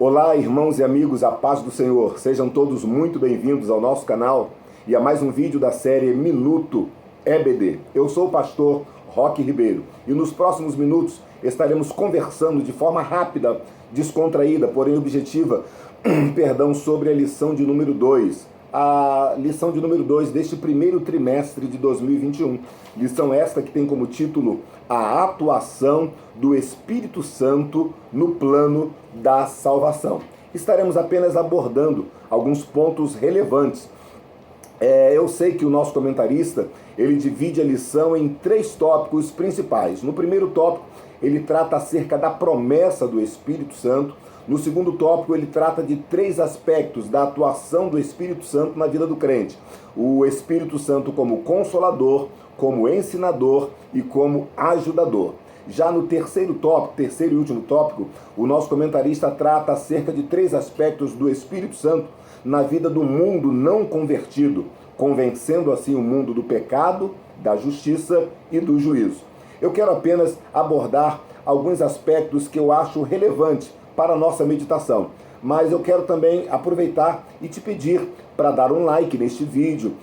Olá, irmãos e amigos, a paz do Senhor. Sejam todos muito bem-vindos ao nosso canal e a mais um vídeo da série Minuto EBD. Eu sou o pastor Roque Ribeiro e nos próximos minutos estaremos conversando de forma rápida, descontraída, porém objetiva, sobre a lição de número 2. A lição de número 2 deste primeiro trimestre de 2021. Lição esta que tem como título a atuação do Espírito Santo no plano da salvação. Estaremos apenas abordando alguns pontos relevantes. Eu sei que o nosso comentarista, ele divide a lição em 3 tópicos principais. No primeiro tópico, ele trata acerca da promessa do Espírito Santo. No segundo tópico, ele trata de 3 aspectos da atuação do Espírito Santo na vida do crente. O Espírito Santo como consolador, como ensinador e como ajudador. Já no terceiro e último tópico, o nosso comentarista trata acerca de 3 aspectos do Espírito Santo na vida do mundo não convertido, convencendo assim o mundo do pecado, da justiça e do juízo. Eu quero apenas abordar alguns aspectos que eu acho relevantes para a nossa meditação. Mas eu quero também aproveitar e te pedir para dar um like neste vídeo.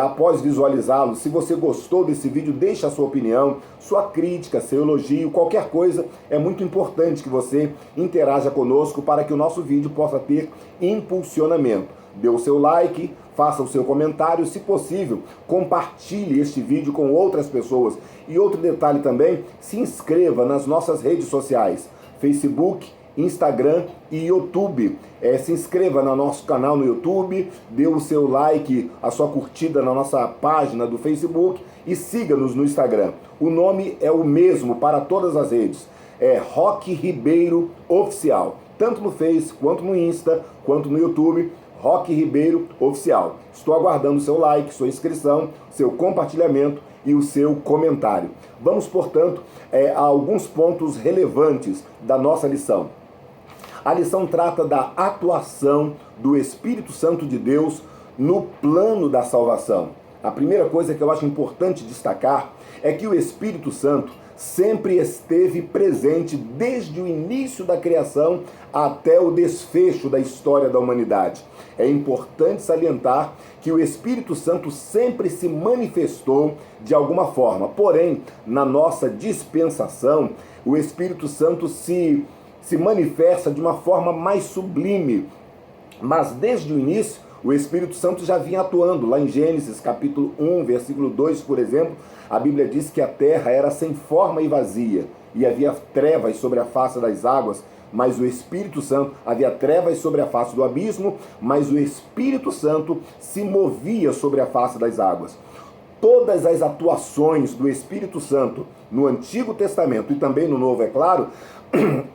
Após visualizá-lo, se você gostou desse vídeo, deixe a sua opinião, sua crítica, seu elogio, qualquer coisa. É muito importante que você interaja conosco para que o nosso vídeo possa ter impulsionamento. Dê o seu like, faça o seu comentário, se possível, compartilhe este vídeo com outras pessoas. E outro detalhe também, se inscreva nas nossas redes sociais, Facebook, Instagram e YouTube. Se inscreva no nosso canal no YouTube, dê o seu like, a sua curtida na nossa página do Facebook e siga-nos no Instagram. O nome é o mesmo para todas as redes, Roque Ribeiro Oficial, tanto no Face, quanto no Insta, quanto no YouTube, Roque Ribeiro Oficial. Estou aguardando o seu like, sua inscrição, seu compartilhamento e o seu comentário. Vamos, portanto, a alguns pontos relevantes da nossa lição. A lição trata da atuação do Espírito Santo de Deus no plano da salvação. A primeira coisa que eu acho importante destacar é que o Espírito Santo sempre esteve presente desde o início da criação até o desfecho da história da humanidade. É importante salientar que o Espírito Santo sempre se manifestou de alguma forma. Porém, na nossa dispensação, o Espírito Santo se manifesta de uma forma mais sublime. Mas desde o início, o Espírito Santo já vinha atuando. Lá em Gênesis capítulo 1, versículo 2, por exemplo, a Bíblia diz que a terra era sem forma e vazia, e havia trevas sobre a face das águas, mas o Espírito Santo, havia trevas sobre a face do abismo, mas o Espírito Santo se movia sobre a face das águas. Todas as atuações do Espírito Santo no Antigo Testamento e também no Novo, é claro,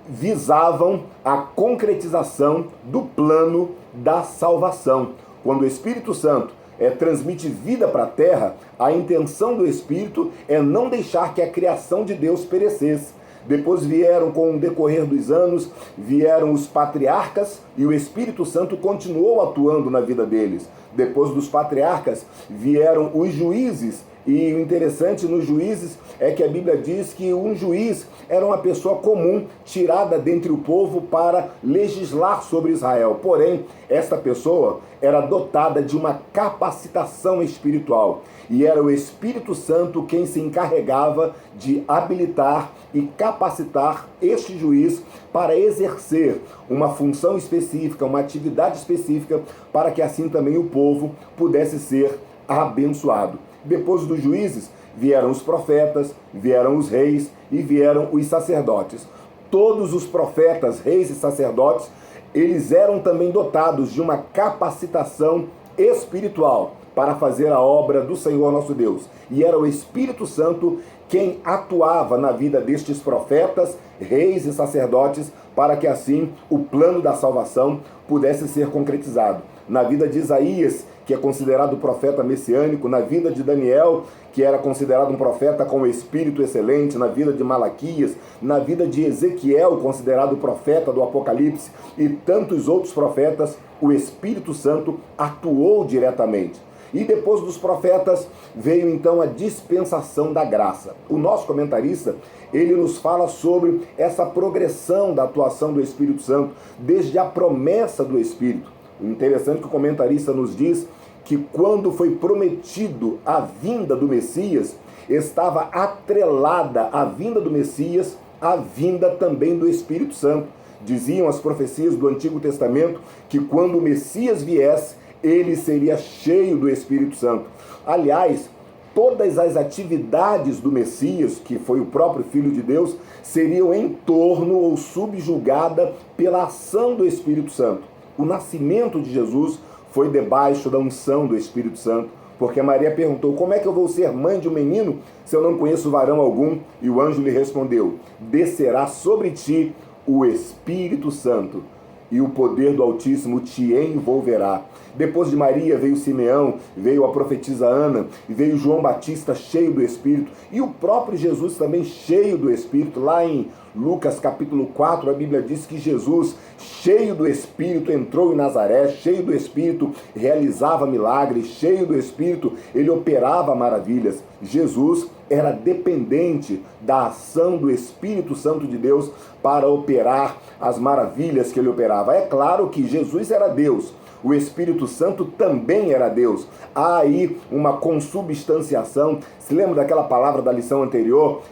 visavam a concretização do plano da salvação. Quando o Espírito Santo transmite vida para a terra, a intenção do Espírito é não deixar que a criação de Deus perecesse. Depois vieram, com o decorrer dos anos, vieram os patriarcas e o Espírito Santo continuou atuando na vida deles. Depois dos patriarcas vieram os juízes. E o interessante nos juízes é que a Bíblia diz que um juiz era uma pessoa comum, tirada dentre o povo para legislar sobre Israel. Porém, esta pessoa era dotada de uma capacitação espiritual. E era o Espírito Santo quem se encarregava de habilitar e capacitar este juiz para exercer uma função específica, uma atividade específica, para que assim também o povo pudesse ser abençoado. Depois dos juízes, vieram os profetas, vieram os reis e vieram os sacerdotes. Todos os profetas, reis e sacerdotes, eles eram também dotados de uma capacitação espiritual para fazer a obra do Senhor nosso Deus. E era o Espírito Santo quem atuava na vida destes profetas, reis e sacerdotes, para que assim o plano da salvação pudesse ser concretizado. Na vida de Isaías, que é considerado profeta messiânico, na vida de Daniel, que era considerado um profeta com espírito excelente, na vida de Malaquias, na vida de Ezequiel, considerado profeta do Apocalipse, e tantos outros profetas, o Espírito Santo atuou diretamente. E depois dos profetas veio então a dispensação da graça. O nosso comentarista, ele nos fala sobre essa progressão da atuação do Espírito Santo, desde a promessa do Espírito. Interessante que o comentarista nos diz que quando foi prometido a vinda do Messias, estava atrelada a vinda do Messias, a vinda também do Espírito Santo. Diziam as profecias do Antigo Testamento que quando o Messias viesse, ele seria cheio do Espírito Santo. Aliás, todas as atividades do Messias, que foi o próprio Filho de Deus, seriam em torno ou subjugada pela ação do Espírito Santo. O nascimento de Jesus foi debaixo da unção do Espírito Santo, porque Maria perguntou: como é que eu vou ser mãe de um menino se eu não conheço varão algum? E o anjo lhe respondeu: descerá sobre ti o Espírito Santo, e o poder do Altíssimo te envolverá. Depois de Maria veio Simeão, veio a profetisa Ana, veio João Batista cheio do Espírito, e o próprio Jesus também cheio do Espírito. Lá em Lucas capítulo 4, a Bíblia diz que Jesus, cheio do Espírito, entrou em Nazaré, cheio do Espírito, realizava milagres, cheio do Espírito, ele operava maravilhas. Jesus era dependente da ação do Espírito Santo de Deus para operar as maravilhas que ele operava. É claro que Jesus era Deus, o Espírito Santo também era Deus. Há aí uma consubstanciação. Se lembra daquela palavra da lição anterior,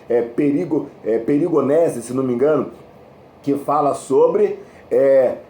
perigonese, se não me engano, que fala sobre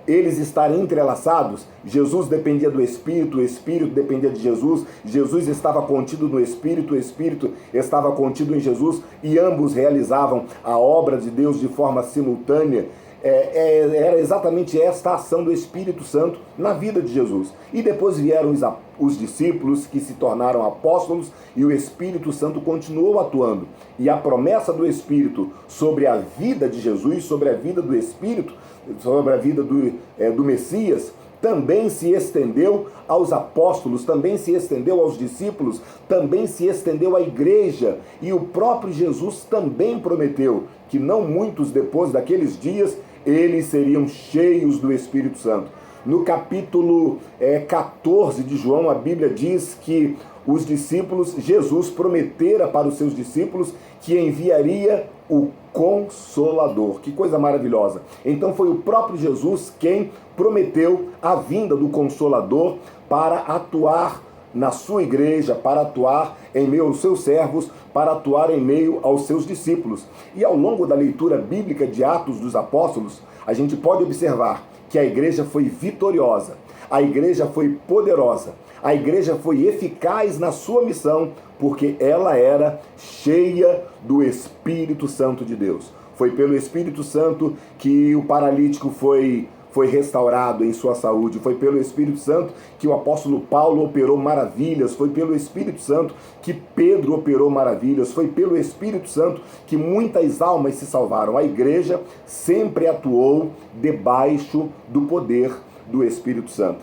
eles estarem entrelaçados? Jesus dependia do Espírito, o Espírito dependia de Jesus, Jesus estava contido no Espírito, o Espírito estava contido em Jesus, e ambos realizavam a obra de Deus de forma simultânea. Era exatamente esta ação do Espírito Santo na vida de Jesus. E depois vieram os discípulos, que se tornaram apóstolos, e o Espírito Santo continuou atuando. E a promessa do Espírito sobre a vida de Jesus, sobre a vida do Espírito, sobre a vida do Messias, também se estendeu aos apóstolos, também se estendeu aos discípulos, também se estendeu à igreja. E o próprio Jesus também prometeu que não muitos depois daqueles dias, eles seriam cheios do Espírito Santo. No capítulo 14 de João, a Bíblia diz que os discípulos, Jesus prometera para os seus discípulos que enviaria o Consolador. Que coisa maravilhosa! Então foi o próprio Jesus quem prometeu a vinda do Consolador para atuar na sua igreja, para atuar em meio aos seus servos, para atuar em meio aos seus discípulos. E ao longo da leitura bíblica de Atos dos Apóstolos, a gente pode observar que a igreja foi vitoriosa, a igreja foi poderosa, a igreja foi eficaz na sua missão, porque ela era cheia do Espírito Santo de Deus. Foi pelo Espírito Santo que o paralítico foi restaurado em sua saúde. Foi pelo Espírito Santo que o apóstolo Paulo operou maravilhas. Foi pelo Espírito Santo que Pedro operou maravilhas. Foi pelo Espírito Santo que muitas almas se salvaram. A igreja sempre atuou debaixo do poder do Espírito Santo.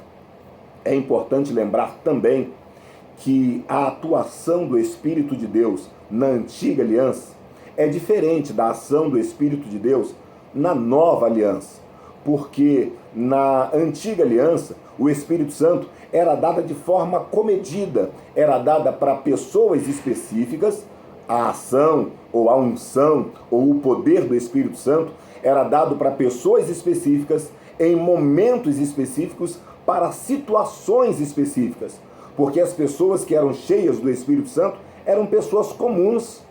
É importante lembrar também que a atuação do Espírito de Deus na antiga aliança é diferente da ação do Espírito de Deus na nova aliança. Porque na antiga aliança, o Espírito Santo era dada de forma comedida, era dada para pessoas específicas. A ação, ou a unção, ou o poder do Espírito Santo era dado para pessoas específicas, em momentos específicos, para situações específicas. Porque as pessoas que eram cheias do Espírito Santo eram pessoas comuns.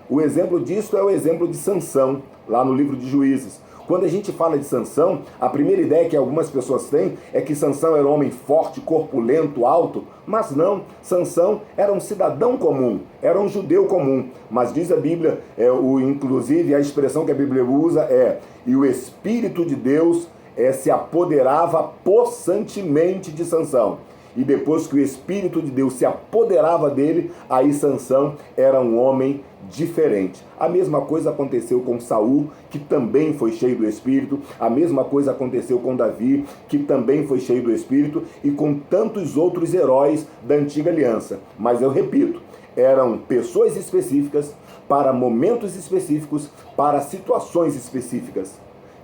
O exemplo disso é o exemplo de Sansão, lá no livro de Juízes. Quando a gente fala de Sansão, a primeira ideia que algumas pessoas têm é que Sansão era um homem forte, corpulento, alto, mas não. Sansão era um cidadão comum, era um judeu comum. Mas diz a Bíblia, inclusive a expressão que a Bíblia usa e o Espírito de Deus se apoderava possantemente de Sansão. E depois que o Espírito de Deus se apoderava dele, aí Sansão era um homem diferente. A mesma coisa aconteceu com Saul, que também foi cheio do Espírito. A mesma coisa aconteceu com Davi, que também foi cheio do Espírito, e com tantos outros heróis da antiga aliança. Mas eu repito, eram pessoas específicas, para momentos específicos, para situações específicas.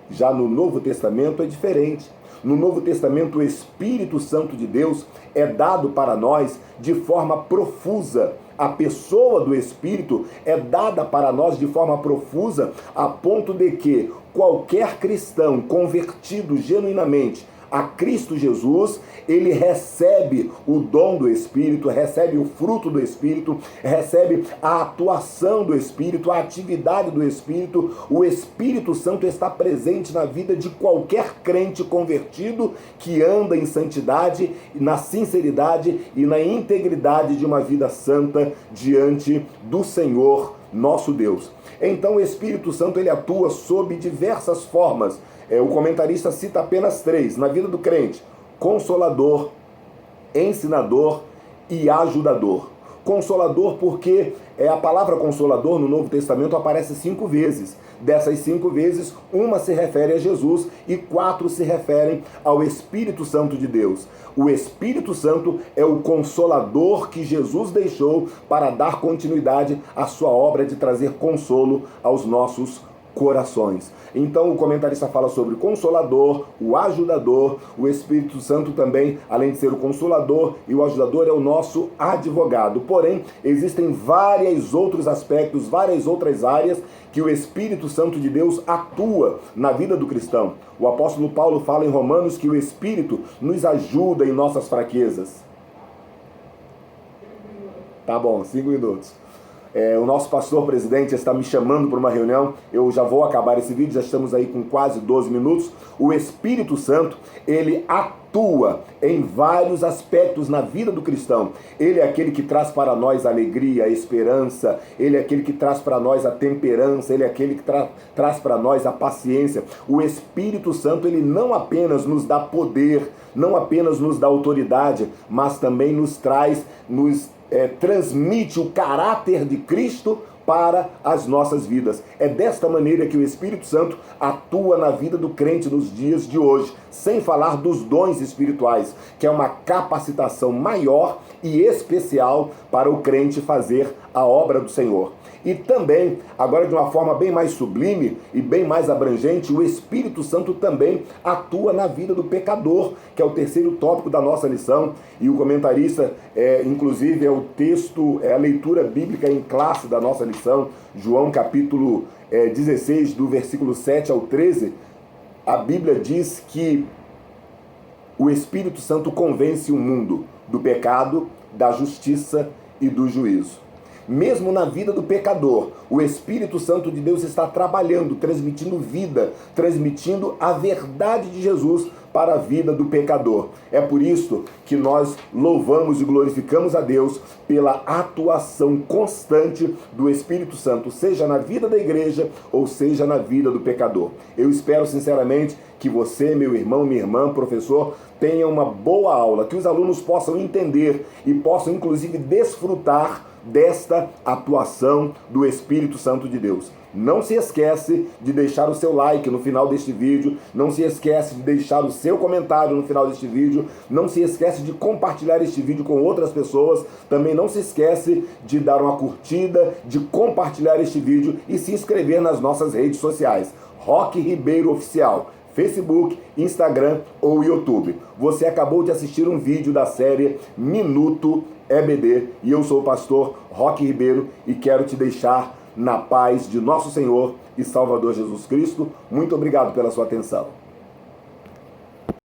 Já no Novo Testamento é diferente. No Novo Testamento, o Espírito Santo de Deus é dado para nós de forma profusa. A pessoa do Espírito é dada para nós de forma profusa, a ponto de que qualquer cristão convertido genuinamente a Cristo Jesus, ele recebe o dom do Espírito, recebe o fruto do Espírito, recebe a atuação do Espírito, a atividade do Espírito. O Espírito Santo está presente na vida de qualquer crente convertido que anda em santidade, na sinceridade e na integridade de uma vida santa diante do Senhor nosso Deus. Então o Espírito Santo ele atua sob diversas formas. O comentarista cita apenas 3 na vida do crente: consolador, ensinador e ajudador. Consolador porque a palavra consolador no Novo Testamento aparece 5 vezes. Dessas 5 vezes, uma se refere a Jesus e 4 se referem ao Espírito Santo de Deus. O Espírito Santo é o consolador que Jesus deixou para dar continuidade à sua obra de trazer consolo aos nossos corações. Então o comentarista fala sobre o consolador, o ajudador. O Espírito Santo também, além de ser o consolador e o ajudador, é o nosso advogado. Porém, existem vários outros aspectos, várias outras áreas que o Espírito Santo de Deus atua na vida do cristão. O apóstolo Paulo fala em Romanos que o Espírito nos ajuda em nossas fraquezas. Tá bom, 5 minutos. O nosso pastor presidente está me chamando para uma reunião. Eu já vou acabar esse vídeo, já estamos aí com quase 12 minutos. O Espírito Santo, ele atua em vários aspectos na vida do cristão. Ele é aquele que traz para nós a alegria, a esperança. Ele é aquele que traz para nós a temperança. Ele é aquele que traz para nós a paciência. O Espírito Santo, ele não apenas nos dá poder, não apenas nos dá autoridade, mas também nos transmite o caráter de Cristo para as nossas vidas. É desta maneira que o Espírito Santo atua na vida do crente nos dias de hoje, sem falar dos dons espirituais, que é uma capacitação maior e especial para o crente fazer a obra do Senhor. E também, agora de uma forma bem mais sublime e bem mais abrangente, o Espírito Santo também atua na vida do pecador, que é o terceiro tópico da nossa lição. E o comentarista, inclusive, é o texto, é a leitura bíblica em classe da nossa lição, João capítulo 16, do versículo 7 ao 13. A Bíblia diz que o Espírito Santo convence o mundo do pecado, da justiça e do juízo. Mesmo na vida do pecador, o Espírito Santo de Deus está trabalhando, transmitindo vida, transmitindo a verdade de Jesus para a vida do pecador. É por isso que nós louvamos e glorificamos a Deus pela atuação constante do Espírito Santo, seja na vida da igreja ou seja na vida do pecador. Eu espero sinceramente que você, meu irmão, minha irmã, professor, tenha uma boa aula, que os alunos possam entender e possam inclusive desfrutar desta atuação do Espírito Santo de Deus. Não se esquece de deixar o seu like no final deste vídeo, não se esquece de deixar o seu comentário no final deste vídeo, não se esquece de compartilhar este vídeo com outras pessoas, também não se esquece de dar uma curtida, de compartilhar este vídeo e se inscrever nas nossas redes sociais. Roque Ribeiro Oficial, Facebook, Instagram ou YouTube. Você acabou de assistir um vídeo da série Minuto EBD e eu sou o pastor Roque Ribeiro e quero te deixar na paz de nosso Senhor e Salvador Jesus Cristo. Muito obrigado pela sua atenção.